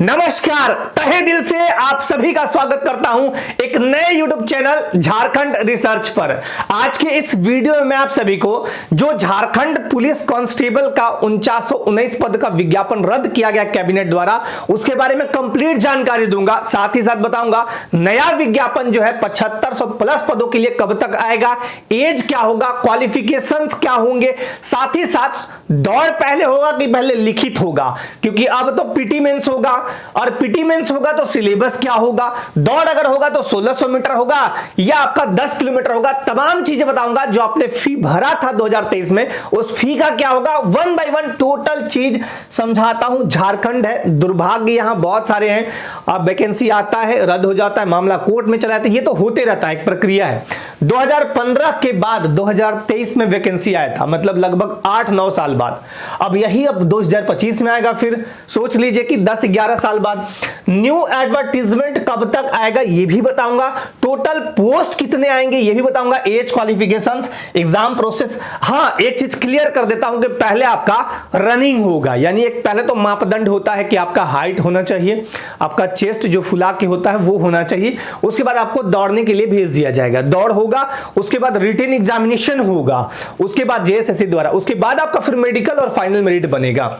नमस्कार, तहे दिल से आप सभी का स्वागत करता हूं एक नए YouTube चैनल झारखंड रिसर्च पर। आज के इस वीडियो में मैं आप सभी को जो झारखंड पुलिस कांस्टेबल का 4919 पद का विज्ञापन रद्द किया गया कैबिनेट द्वारा, उसके बारे में कंप्लीट जानकारी दूंगा। साथ ही साथ बताऊंगा नया विज्ञापन जो है 7500 प्लस पदों के लिए कब तक आएगा, एज क्या होगा, क्वालिफिकेशंस क्या होंगे, साथ ही साथ दौड़ पहले होगा कि पहले लिखित होगा, क्योंकि अब तो पीटी मेंस होगा और पीटी मेंस होगा तो सिलेबस क्या होगा, दौड़ अगर होगा तो 1600 मीटर होगा या आपका 10 किलोमीटर होगा। तमाम चीजें बताऊंगा। जो आपने फी भरा था 2023 में, उस फी का क्या होगा, वन बाय वन टोटल चीज समझाता हूं। झारखंड है, दुर्भाग्य यहां बहुत सारे हैं। अब वैकेंसी आता है, रद्द हो जाता है, मामला कोर्ट में चला जाता है, ये तो होते रहता है, एक प्रक्रिया है। 2015 के बाद 2023 में वैकेंसी आया था, मतलब लगभग 8-9 साल बाद। अब यही अब 2025 में आएगा, फिर सोच लीजिए कि 10-11 साल बाद। न्यू एडवर्टीजमेंट कब तक आएगा ये भी बताऊंगा। टोटल पोस्ट कितने आएंगे ये भी बताऊंगा। Age, qualifications, exam process. हाँ, एक चीज क्लियर कर देता हूं कि पहले आपका रनिंग होगा, यानी एक पहले तो मापदंड होता है कि आपका हाइट होना चाहिए, आपका चेस्ट जो फुला के होता है वो होना चाहिए। उसके बाद आपको दौड़ने के लिए भेज दिया जाएगा, दौड़ होगा, उसके बाद रिटन एग्जामिनेशन होगा, उसके बाद जेएसएससी द्वारा, उसके बाद आपका फिर मेडिकल और फाइनल मेरिट बनेगा।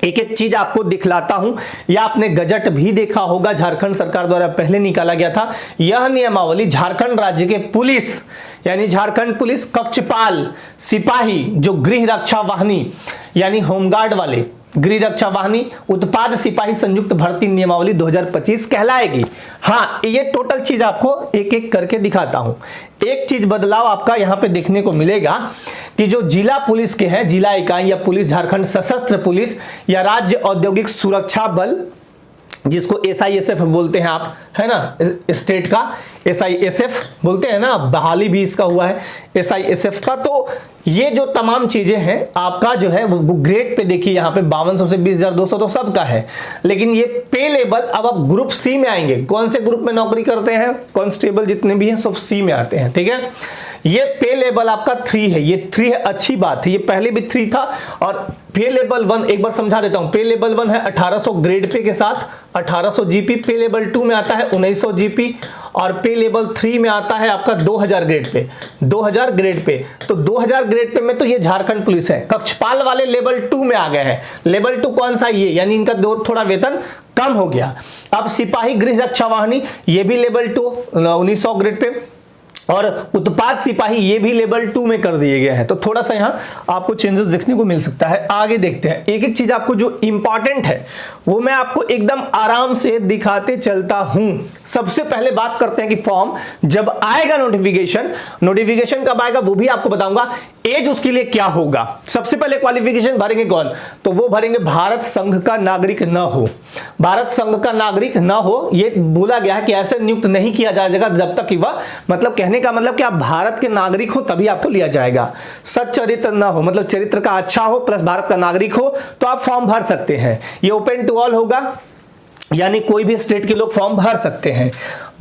एक एक चीज आपको दिखलाता हूं। या आपने गजट भी देखा होगा, झारखंड सरकार द्वारा पहले निकाला गया था यह नियमावली। झारखंड राज्य के पुलिस यानी झारखंड पुलिस कक्षपाल सिपाही, जो गृह रक्षा वाहिनी यानी होमगार्ड वाले, गृह रक्षा वाहिनी उत्पाद सिपाही संयुक्त भर्ती नियमावली 2025 कहलाएगी। हाँ, ये टोटल चीज आपको एक एक करके दिखाता हूं। एक चीज बदलाव आपका यहां पे देखने को मिलेगा कि जो जिला पुलिस के हैं, जिला इकाई या पुलिस, झारखंड सशस्त्र पुलिस या राज्य औद्योगिक सुरक्षा बल, जिसको SISF बोलते हैं आप, है ना, स्टेट का SISF बोलते हैं ना, बहाली भी इसका हुआ है SISF का। तो ये जो तमाम चीजें हैं आपका जो है वो ग्रेड पे देखिए, यहाँ पे 5200 से 20,200 तो सबका है, लेकिन ये पे लेवल अब आप ग्रुप सी में आएंगे। कौन से ग्रुप में नौकरी करते हैं कांस्टेबल जितने भी हैं सब सी में आते हैं, ठीक है। ये पे लेवल आपका 3 है, ये 3 है, अच्छी बात है। ये पहले भी 3 था। और पे लेवल 1 एक बार समझा देता हूं। पे लेवल 1 है 1800 ग्रेड पे के साथ 1800 जीपी। पे लेवल 2 में आता है 1900 जीपी और पे लेवल 3 में आता है आपका 2000 ग्रेड पे, 2000 ग्रेड पे। तो 2000 ग्रेड पे में तो ये झारखंड पुलिस है। कक्षपाल वाले लेवल 2 में आ गए हैं। लेवल 2 कौन सा, ये, यानी इनका थोड़ा वेतन कम हो गया। अब सिपाही गृह रक्षा वाहिनी, ये भी लेवल 2 1900 ग्रेड पे, और उत्पाद सिपाही ये भी लेवल 2 में कर दिए गए हैं। तो थोड़ा सा यहाँ आपको चेंजेस देखने को मिल सकता है। आगे देखते हैं, एक एक चीज आपको जो इंपॉर्टेंट है वो मैं आपको एकदम आराम से दिखाते चलता हूं। सबसे पहले बात करते हैं कि फॉर्म जब आएगा, नोटिफिकेशन कब आएगा वो भी आपको बताऊंगा। एज उसके लिए क्या होगा। सबसे पहले क्वालिफिकेशन भरेंगे कौन, तो वो भरेंगे भारत संघ का नागरिक न हो। भारत संघ का नागरिक न हो, ये बोला गया है कि ऐसे नियुक्त नहीं किया जाएगा जब तक कि वह, मतलब कहने का मतलब कि आप भारत के नागरिक हो तभी आपको लिया जाएगा। सच्चरित्र न हो, मतलब चरित्र का अच्छा हो प्लस भारत का नागरिक हो तो आप फॉर्म भर सकते हैं। ये ओपन टू ऑल होगा, यानी कोई भी स्टेट के लोग फॉर्म भर सकते हैं।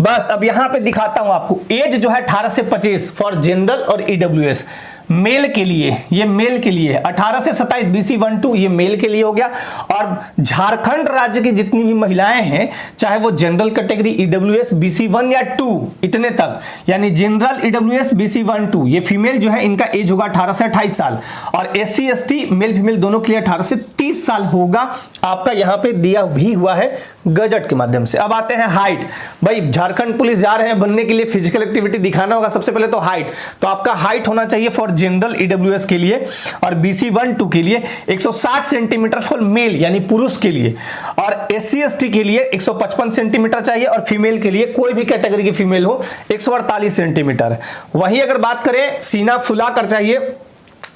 बस अब यहां पे दिखाता हूं आपको। एज जो है 18 से 25 फॉर जनरल और EWS मेल के लिए, ये मेल के लिए 18 से 27 BC 1-2 ये मेल के लिए हो गया। और झारखंड राज्य की जितनी भी महिलाएं हैं, चाहे वो जनरल कैटेगरी EWS BC 1 या 2 इतने तक, यानी जनरल EWS BC 1-2 ये फीमेल जो है इनका एज होगा 18 से 28 साल। और SC ST मेल फीमेल दोनों के लिए 18 से 30 साल होगा। आपका यहाँ पे दिया भी हुआ है गजट के माध्यम से। अब आते हैं हाइट। भाई झारखंड पुलिस जा रहे हैं बनने के लिए, फिजिकल एक्टिविटी दिखाना होगा। सबसे पहले तो हाइट, तो आपका हाइट होना चाहिए फॉर जनरल EWS के लिए और BC 1-2 के लिए 160 सेंटीमीटर फॉर मेल यानी पुरुष के लिए, और SC ST के लिए 155 सेंटीमीटर चाहिए, और फीमेल के लिए कोई भी कैटेगरी की फीमेल हो 148 सेंटीमीटर। वही अगर बात करें सीना फुला कर चाहिए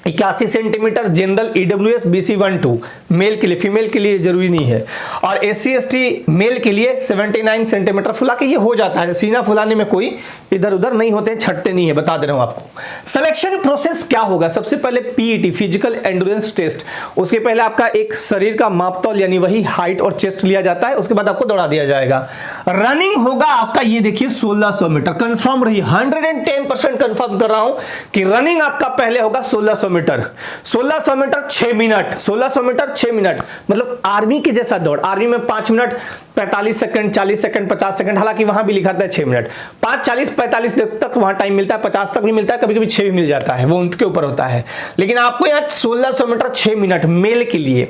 81 centimetre general EWS BC 1-2 male के लिए, फीमेल के लिए जरूरी नहीं है। और SC ST मेल के लिए 79 सेंटीमीटर फुला के ये हो जाता है। सीना फुलाने में कोई इधर उधर नहीं होते हैं, छटते नहीं है, बता दे रहा हूं आपको। सिलेक्शन प्रोसेस क्या होगा, सबसे पहले PET फिजिकल एंड्योरेंस टेस्ट, उसके पहले आपका एक शरीर का मापतौल यानी वही हाइट और चेस्ट लिया जाता है, उसके बाद आपको दौड़ा दिया जाएगा। रनिंग होगा आपका, ये देखिए 1600 मीटर कंफर्म रही, 110% कंफर्म कर रहा हूं कि रनिंग आपका पहले होगा 1600 metre, 1600 metre 6 minute, 1600 metre 6 minute, मतलब आर्मी के जैसा दौड़। आर्मी में 5 मिनट 45 सेकंड, 40 सेकंड, 50 सेकंड, हालांकि वहां भी लिखा रहता है 6 मिनट, 5:40-45 तक वहां टाइम मिलता है, 50 तक भी मिलता है, कभी कभी 6 भी मिल जाता है, वो उनके ऊपर होता है। लेकिन आपको यहाँ 1600 मीटर 6 मिनट मेल के लिए,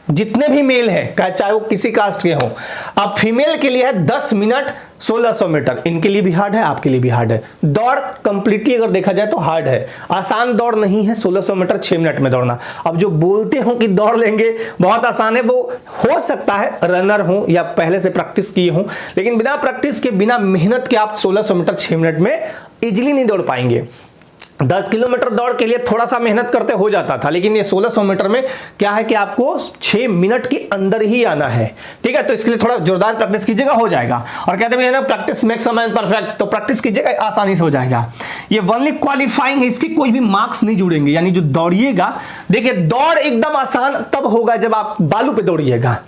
जितने भी मेल हैं चाहे वो किसी कास्ट के हों, अब फीमेल के लिए है 10 मिनट 1600 मीटर, इनके लिए भी हार्ड है, आपके लिए भी हार्ड है। दौड़ कंप्लीटली अगर देखा जाए तो हार्ड है, आसान दौड़ नहीं है 1600 मीटर 6 मिनट में दौड़ना। अब जो बोलते हो कि दौड़ लेंगे बहुत आसान है, वो हो सकता है रनर हो या पहले से प्रैक्टिस किए हो, लेकिन बिना प्रैक्टिस के, बिना मेहनत के आप 1600 मीटर 6 मिनट में इजिली नहीं दौड़ पाएंगे। 10 किलोमीटर दौड़ के लिए थोड़ा सा मेहनत करते हो जाता था, लेकिन ये 1600 मीटर में क्या है कि आपको 6 मिनट के अंदर ही आना है, ठीक है। तो इसके लिए थोड़ा जोरदार प्रैक्टिस कीजिएगा, हो जाएगा। और कहते हैं ना practice makes a man perfect, तो प्रैक्टिस कीजिएगा, आसानी से हो जाएगा। ये ओनली क्वालिफाइंग है, इसके कोई भी मार्क्स नहीं जुड़ेंगे, यानी जो दौड़िएगा, देखिए दौड़ एकदम आसान तब होगा जब आप बालू पे दौड़िएगा।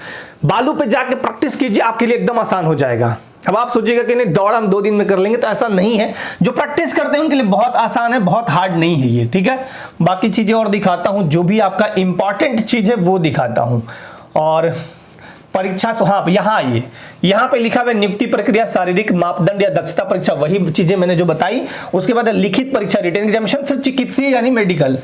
बालू पे जाके प्रैक्टिस कीजिए, आपके लिए एकदम आसान हो जाएगा। अब आप सोचिएगा कि नहीं दौड़ हम 2 दिन में कर लेंगे, तो ऐसा नहीं है। जो प्रैक्टिस करते हैं उनके लिए बहुत आसान है, बहुत हार्ड नहीं है ये, ठीक है। बाकी चीजें और दिखाता हूं, जो भी आपका इंपॉर्टेंट चीज है वो दिखाता हूं। और परीक्षा, हाँ यहाँ पे लिखा हुआ नियुक्ति प्रक्रिया, शारीरिक मापदंड या दक्षता परीक्षा, वही चीजें मैंने जो बताई। उसके बाद लिखित परीक्षा, रिटन एग्जामिनेशन, फिर चिकित्सीय यानी मेडिकल,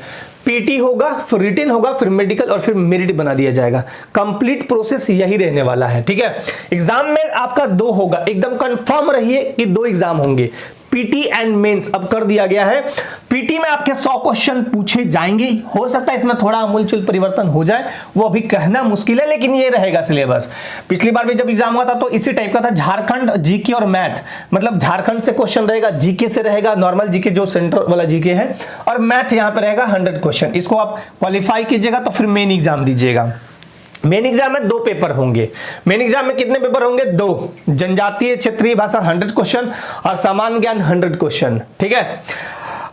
पीटी होगा, फिर रिटन होगा, फिर मेडिकल, और फिर मेरिट बना दिया जाएगा। कंप्लीट प्रोसेस यही रहने वाला है, ठीक है। एग्जाम में आपका 2 होगा, एकदम कंफर्म रहिए कि 2 एग्जाम होंगे, पीटी एंड मेंस। अब कर दिया गया है, पीटी में आपके 100 क्वेश्चन पूछे जाएंगे, हो सकता है इसमें थोड़ा अमूलचूल परिवर्तन हो जाए, वो अभी कहना मुश्किल है, लेकिन ये रहेगा सिलेबस। पिछली बार भी जब एग्जाम हुआ था तो इसी टाइप का था, झारखंड जीके और मैथ, मतलब झारखंड से क्वेश्चन रहेगा, जीके से रहेगा, नॉर्मल जीके जो सेंटर वाला जीके है, और मैथ यहाँ पे रहेगा 100 क्वेश्चन। इसको आप क्वालिफाई कीजिएगा तो फिर मेन एग्जाम दीजिएगा। मेन एग्जाम में 2 पेपर होंगे। मेन एग्जाम में कितने पेपर होंगे? 2, जनजातीय क्षेत्रीय भाषा 100 क्वेश्चन और सामान्य ज्ञान 100 क्वेश्चन, ठीक है।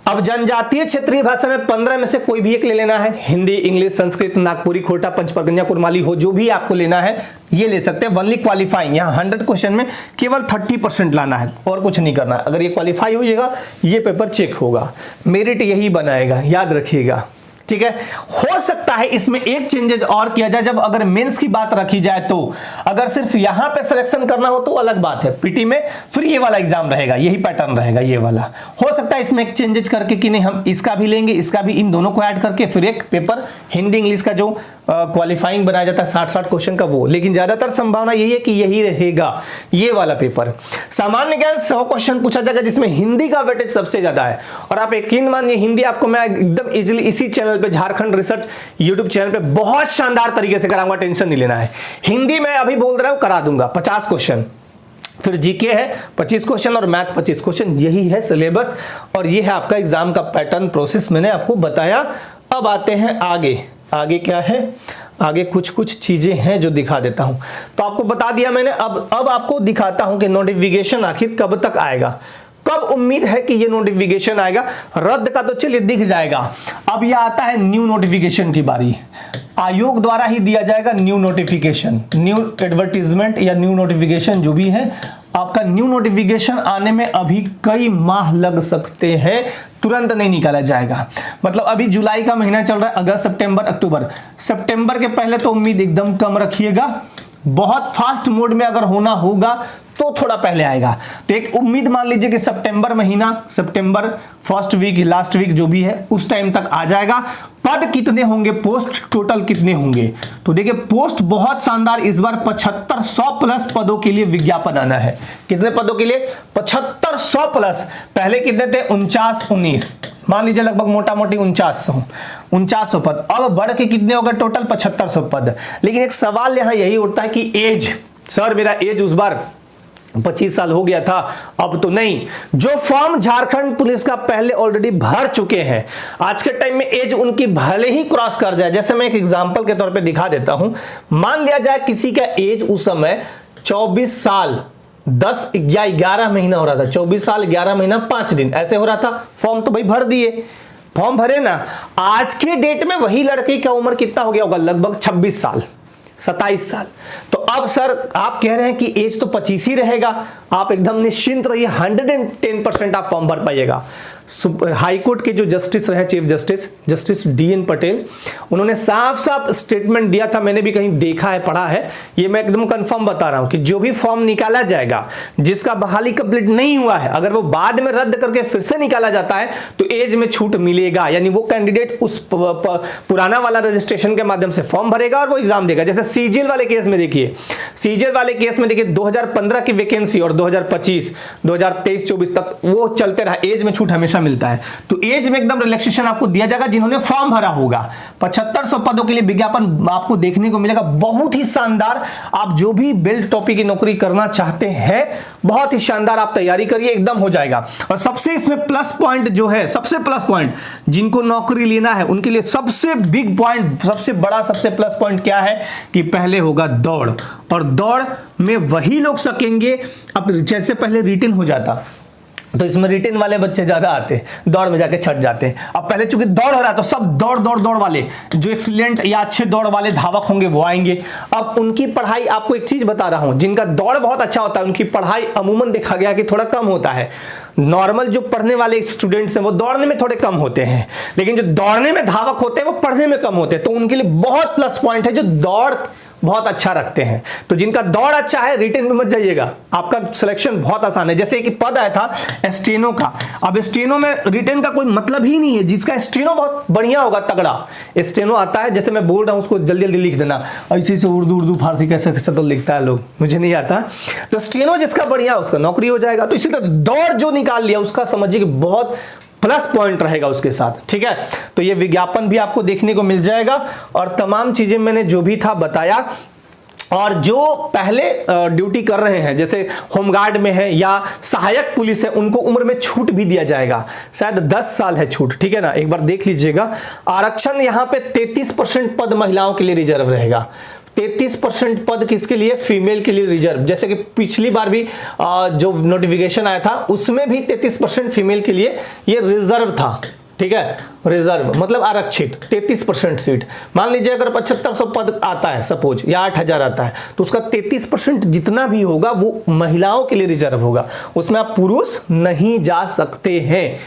अब जनजातीय क्षेत्रीय भाषा में 15 में से कोई भी एक ले लेना है, हिंदी, इंग्लिश, संस्कृत, नागपुरी, खोटा, पंचपरगनिया, कुरमाली हो, जो भी आपको लेना है ये ले सकते हैं। ओनली क्वालिफाइंग, यहाँ 100 क्वेश्चन में केवल 30% लाना है और कुछ नहीं करना है। अगर ये क्वालिफाई हो जाएगा ये पेपर चेक होगा, मेरिट यही बनाएगा, याद रखिएगा, ठीक है। हो सकता है इसमें एक चेंजेस और किया जाए, जब अगर मेंस की बात रखी जाए तो अगर सिर्फ यहां पे सिलेक्शन करना हो तो अलग बात है, पीटी में फिर ये वाला एग्जाम रहेगा, यही पैटर्न रहेगा ये वाला। हो सकता है इसमें एक चेंजेस करके कि नहीं हम इसका भी लेंगे, इसका भी, इन दोनों को ऐड करके फिर एक पेपर हिंदी इंग्लिश का जो क्वालिफाइंग बनाया जाता है 60-60 क्वेश्चन का वो, लेकिन ज्यादातर संभावना यही है कि यही रहेगा ये वाला पेपर। सामान्य ज्ञान 100 क्वेश्चन पूछा जाएगा, जिसमें हिंदी का वेटेज सबसे ज्यादा है। और आप यकीन मानिए हिंदी आपको मैं एकदम इजीली इसी चैनल पे, झारखंड रिसर्च यूट्यूब चैनल पे बहुत शानदार तरीके से कराऊंगा, टेंशन नहीं लेना है। हिंदी में अभी बोल रहा हूं करा दूंगा 50 क्वेश्चन, फिर जीके है 25 क्वेश्चन और मैथ 25 क्वेश्चन, यही है सिलेबस और ये है आपका एग्जाम का पैटर्न प्रोसेस, मैंने आपको बताया। अब आते हैं आगे, आगे क्या है, आगे कुछ चीजें हैं जो दिखा देता हूं। तो आपको बता दिया मैंने, अब आपको दिखाता हूं कि नोटिफिकेशन आखिर कब तक आएगा, कब उम्मीद है कि ये नोटिफिकेशन आएगा। रद्द का तो चलिए दिख जाएगा, अब यह आता है न्यू नोटिफिकेशन की बारी। आयोग द्वारा ही दिया जाएगा न्यू नोटिफिकेशन, न्यू एडवर्टीजमेंट या न्यू नोटिफिकेशन जो भी है। आपका न्यू नोटिफिकेशन आने में अभी कई माह लग सकते हैं, तुरंत नहीं निकाला जाएगा। मतलब अभी जुलाई का महीना चल रहा है, अगस्त, सितंबर, अक्टूबर, सितंबर के पहले तो उम्मीद एकदम कम रखिएगा। बहुत फास्ट मोड में अगर होना होगा तो थोड़ा पहले आएगा। तो एक उम्मीद मान लीजिए कि सितंबर महीना, सितंबर फर्स्ट वीक, लास्ट वीक जो भी है उस टाइम तक आ जाएगा। पद कितने होंगे, पोस्ट टोटल कितने होंगे, तो देखिए पोस्ट बहुत शानदार, इस बार 7500 प्लस पदों के लिए विज्ञापन आना है। कितने पदों के लिए? 7500 प्लस। पहले कितने थे? 49-19, मान लीजिए लगभग मोटा मोटी 4900 पद। अब बढ़ के कितने हो गए टोटल? 7500 पद। लेकिन एक सवाल यहां यही उठता है कि एज, सर मेरा एज उस बार 25 साल हो गया था, अब तो नहीं। जो फॉर्म झारखंड पुलिस का पहले ऑलरेडी भर चुके हैं, आज के टाइम में एज उनकी भले ही क्रॉस कर जाए, जैसे मैं एक एग्जांपल के तौर पे दिखा देता हूं। मान लिया जाए किसी का एज उस समय 24 साल 10 या 11 महीना हो रहा था, 24 साल 11 महीना 5 दिन ऐसे हो रहा था, फॉर्म तो भाई भर दिए, फॉर्म भरे ना। आज के डेट में वही लड़के का उम्र कितना हो गया होगा? लगभग 26 साल, 27 साल। तो अब सर आप कह रहे हैं कि एज तो 25 ही रहेगा, आप एकदम निश्चिंत रहिए, 110% आप फॉर्म भर पाइएगा। हाई कोर्ट के जो जस्टिस रहे, चीफ जस्टिस DN पटेल, उन्होंने साफ साफ स्टेटमेंट दिया था, मैंने भी कहीं देखा है, पढ़ा है, ये मैं एकदम कंफर्म बता रहा हूं कि जो भी फॉर्म निकाला जाएगा जिसका बहाली कंप्लीट नहीं हुआ है, अगर वो बाद में रद्द करके फिर से निकाला जाता है तो एज में छूट मिलेगा। यानी वो कैंडिडेट उस पुराना वाला रजिस्ट्रेशन के माध्यम से फॉर्म भरेगा और वो एग्जाम देगा। जैसे सीजीएल वाले केस में देखिए, 2015 की वैकेंसी और 2025, 2023-24 तक वो चलते रहा, एज में छूट हमेशा मिलता है। तो एज में एकदम रिलैक्सेशन आपको दिया जाएगा जिन्होंने फॉर्म भरा होगा। 7500 पदों के लिए विज्ञापन आपको देखने को मिलेगा, बहुत ही शानदार। आप जो भी बेल्ट टॉपी की नौकरी करना चाहते हैं, बहुत ही शानदार आप तैयारी करिए, एकदम हो जाएगा। और सबसे इसमें प्लस पॉइंट जो है, सबसे प्लस पॉइंट, जिनको नौकरी लेना है उनके लिए सबसे बिग पॉइंट, सबसे बड़ा, सबसे प्लस पॉइंट क्या है कि पहले होगा दौड़, और दौड़ में वही लोग सकेंगे। अब जैसे पहले रिटन हो जाता तो इसमें रिटन वाले बच्चे ज्यादा आते, दौड़ में जाके छट जाते। अब पहले चूंकि दौड़ हो रहा है तो सब दौड़ वाले, जो एक्सीलेंट या अच्छे दौड़ वाले धावक होंगे वो आएंगे। अब उनकी पढ़ाई, आपको एक चीज बता रहा हूं, जिनका दौड़ बहुत अच्छा होता है उनकी पढ़ाई अमूमन देखा गया कि थोड़ा कम होता है। नॉर्मल जो पढ़ने वाले स्टूडेंट्स हैं वो दौड़ने में थोड़े कम होते हैं, लेकिन जो दौड़ने में धावक होते हैं वो पढ़ने में कम होते हैं। तो उनके लिए बहुत प्लस पॉइंट है जो दौड़ बहुत अच्छा रखते हैं। तो जिनका दौड़ अच्छा है, रिटन में मत जाइएगा, आपका सिलेक्शन बहुत आसान है। जैसे एक पद आया था स्टेनो का, अब स्टेनो में रिटन का कोई मतलब ही नहीं है। जिसका स्टेनो बहुत बढ़िया होगा, तगड़ा स्टेनो आता है, जैसे मैं बोल रहा हूं उसको जल्दी जल्दी लिख देना, ऐसे से उर्दू फारसी कैसे कैसे तो लिखता है लोग, मुझे नहीं आता। तो स्टेनो जिसका बढ़िया उसका नौकरी हो जाएगा। तो इसी तरह दौड़ जो निकाल लिया उसका समझिए कि बहुत प्लस पॉइंट रहेगा उसके साथ, ठीक है। तो ये विज्ञापन भी आपको देखने को मिल जाएगा और तमाम चीजें मैंने जो भी था बताया। और जो पहले ड्यूटी कर रहे हैं, जैसे होमगार्ड में है या सहायक पुलिस है, उनको उम्र में छूट भी दिया जाएगा, शायद 10 साल है छूट, ठीक है ना, एक बार देख लीजिएगा। आरक्षण यहाँ पे 33% पद महिलाओं के लिए रिजर्व रहेगा। 33% पद किसके लिए? फीमेल के लिए रिजर्व। जैसे कि पिछली बार भी जो नोटिफिकेशन आया था उसमें भी 33% फीमेल के लिए ये रिजर्व था, ठीक है। रिजर्व मतलब आरक्षित 33% सीट। मान लीजिए अगर 7500 पद आता है सपोज, या 8000 आता है, तो उसका 33% जितना भी होगा वो महिलाओं के लिए रिजर्व होगा। उसमें आप पुरुष नहीं जा सकते हैं,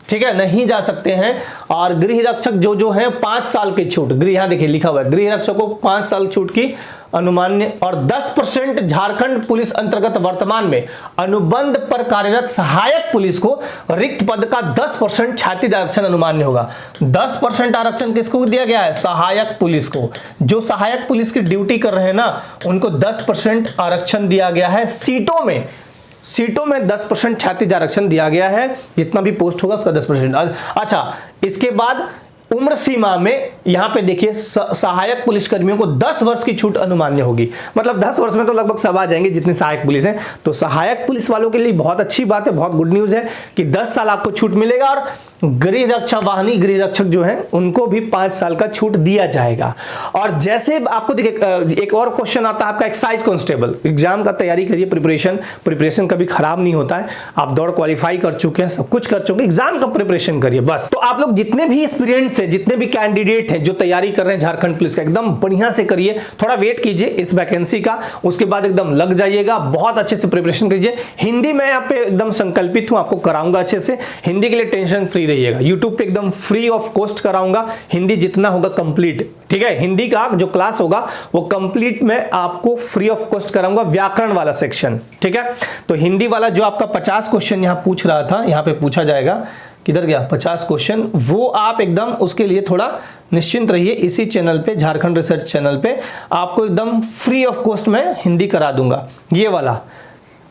ठीक है, नहीं जा सकते हैं। और गृह रक्षक जो है 5 साल की छूट, गृह, यहाँ देखिए लिखा हुआ है, गृह रक्षक को 5 साल छूट की अनुमान्य। और 10% झारखंड पुलिस अंतर्गत वर्तमान में अनुबंध पर कार्यरत सहायक पुलिस को रिक्त पद का 10% छात्रीय आरक्षण अनुमान्य होगा। 10% आरक्षण किसको दिया गया है? सहायक पुलिस को। जो सहायक पुलिस की ड्यूटी कर रहे हैं ना, उनको 10% आरक्षण दिया गया है। सीटों में 10% छात्रीय आरक्षण दिया गया है, जितना भी पोस्ट होगा उसका 10%। अच्छा, इसके बाद उम्र सीमा में यहां पे देखिए सहायक पुलिस कर्मियों को 10 वर्ष की छूट अनुमान्य होगी। मतलब 10 वर्ष में तो लगभग सब आ जाएंगे जितने सहायक पुलिस हैं। तो सहायक पुलिस वालों के लिए बहुत अच्छी बात है, बहुत गुड न्यूज है कि 10 साल आपको छूट मिलेगा। और गृह रक्षा वाहिनी गृह रक्षक जो है उनको भी 5 साल का छूट दिया जाएगा। और जैसे आपको देखिए एक और क्वेश्चन आता है आपका एक्साइज कांस्टेबल एग्जाम का, तैयारी करिए, प्रिपरेशन कभी खराब नहीं होता है। आप दौड़ क्वालिफाई कर चुके हैं, सब कुछ कर चुके हैं, एग्जाम का प्रिपरेशन करिए बस। तो आप लोग जितने भी एक्सपीरियंस है, जितने भी कैंडिडेट हैं जो तैयारी कर रहे हैं झारखंड पुलिस का, एकदम बढ़िया से करिए। थोड़ा वेट कीजिए इस वैकेंसी का, उसके बाद एकदम लग जाइएगा। बहुत अच्छे से प्रिपरेशन कीजिए। हिंदी में यहाँ पे एकदम संकल्पित हूं, आपको कराऊंगा अच्छे से। हिंदी के लिए टेंशन फ्री रहिएगा, यूट्यूब पे एकदम फ्री ऑफ कॉस्ट कराऊंगा। हिंदी जितना होगा कंप्लीट, ठीक है, हिंदी का जो क्लास होगा वो कंप्लीट में आपको फ्री ऑफ कॉस्ट कराऊंगा। व्याकरण वाला सेक्शन, ठीक है। तो हिंदी वाला जो आपका 50 क्वेश्चन यहां पूछ रहा था, यहां पे पूछा जाएगा, किधर गया 50 क्वेश्चन, वो आप एकदम उसके लिए थोड़ा निश्चिंत रहिए। इसी चैनल पे, झारखंड रिसर्च चैनल पे आपको एकदम फ्री ऑफ कॉस्ट में हिंदी करा दूंगा, ये वाला।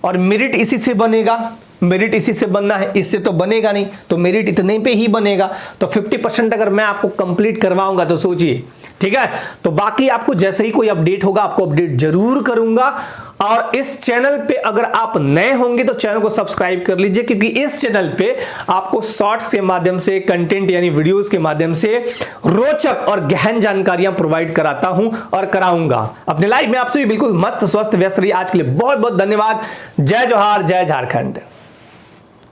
और मेरिट इसी से बनेगा, मेरिट इसी से बनना है, इससे तो बनेगा नहीं। तो मेरिट इतने पे ही बनेगा। तो 50% अगर मैं आपको कंप्लीट करवाऊंगा तो सोचिए, ठीक है। तो बाकी आपको जैसे ही कोई अपडेट होगा आपको अपडेट जरूर करूंगा। और इस चैनल पे अगर आप नए होंगे तो चैनल को सब्सक्राइब कर लीजिए, क्योंकि इस चैनल पे आपको शॉर्ट्स के माध्यम से, कंटेंट यानी वीडियोस के माध्यम से रोचक और गहन जानकारियां प्रोवाइड कराता हूं और कराऊंगा। अपने लाइफ में आपसे भी बिल्कुल मस्त स्वस्थ व्यस्त रहिए। आज के लिए बहुत बहुत धन्यवाद। जय जोहार, जय झारखंड।